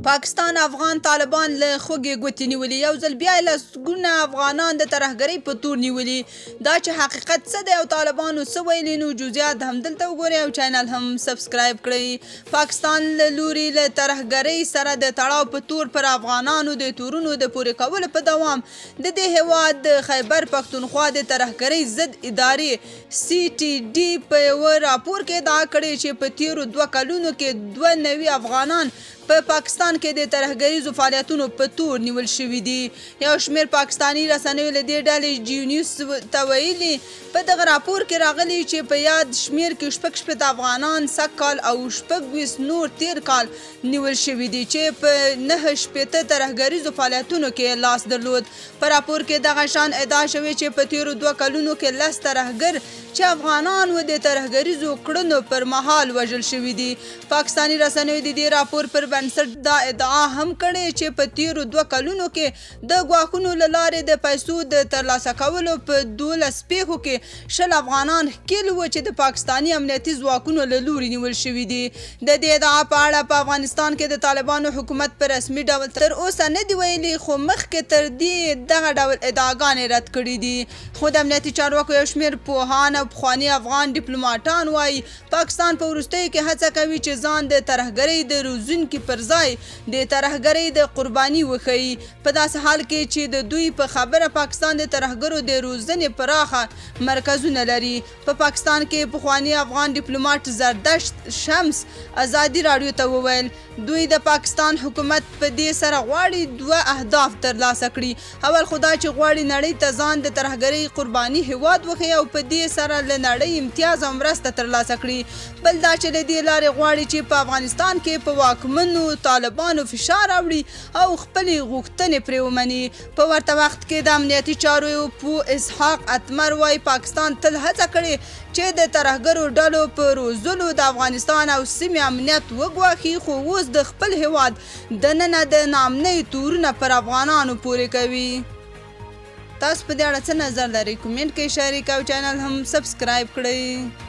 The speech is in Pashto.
پاکستان افغان طالبان له خوږې ګوتې نیولي، یو ځل بیا یې لسګونه افغانان د ترهګرۍ په تور نیولي. دا چې حقیقت څه دی او طالبانو څه ویلي، نو جزئیات همدلته وګورئ او چینل هم سبسکرایب کړئ. پاکستان له لوري له ترهګرۍ سره د تړاو په تور پر افغانانو د تورونو د پورې کولو په دوام د دې هېواد د خیبر پښتونخوا د ترهګرۍ ضد ادارې CTD په یوه راپور کې ادعا کړې چې په تیرو 2 کلونو کې 92 افغانان په پاکستان کې د ترهګریزو فعالیتونو په تور نیول شوي دي. یو شمېر پاکستاني رسنیو له دې ډلې جیو نیوز ته ویلي په دغه راپور کې راغلي چې په یاد شمېر کې 66 افغانان سږ کال او 26 نور تیر کال نیول شوي دي چې په 9 ترهګریزو فعالیتونو کې لاس درلود. په راپور کې دغه شان ادعا شوې چې په تیرو 2 کلونو کې 10 ترهګر چې افغانان و د ترهګریزو کړنو پر مهال وژل شوي دي. پاکستاني رسنیو د دې راپور پر بنسټ دا ادعا هم کړې چې په تیرو 2 کلونو کې د ګواښونو له لارې د پیسو د ترلاسه کولو په 12 پیښو کې 10 افغانان ښکېل وو چې د پاکستاني امنیتي ځواکونو له لوري نیول شوي دي. د دې ادعا په اړه په افغانستان کې د طالبانو حکومت په رسمي ډول تر اوسه نه دی ویلي، خو مخکې تر دې دغه ډول ادعاګانې رد کړي دي. خو د امنیتي چارواکو یو شمېر پوهان او پخواني افغان ډیپلوماټان وایي پاکستان په وروستیو کې هڅه کوي چې ځان د ترهګرۍ د روزونکي پر ځای د ترهګرۍ د قرباني وښیي. په داسې حال کې چې د دوی په خبره پاکستان د ترهګرو د روزنې پراخه مرکزونه لري. په پاکستان کې پخواني افغان ډیپلوماټ زردشت شمس ازادي راډیو ته وویل دوی د پاکستان حکومت په دې سره غواړي 2 اهداف ترلاسه کړي. اول خو دا چې غواړي نړۍ ته ځان د ترهګرۍ قرباني هیواد وښیي او په دې سره له نړۍ امتیاز او مرسته ترلاسه کړي. بل دا چې له دې لارې غواړي چې په افغانستان کې په واکمنو طالبانو فشار راوړي او خپلې غوښتنې پرې ومني. په ورته وخت کې د امنیتي چارو پوه اسحاق اتمر وایي پاکستان تل هڅه کړې چې د ترهګرو ډلو په روزلو د افغانستان او سیمې امنیت وګواښي، خو اوس د خپل هیواد دننه د ناامنۍ تورونه پر افغانانو پورې کوي. تاسو په دې اړه څه نظر لرئ؟ کومنټ کې شریک او چینل هم سبسکرایب کړئ.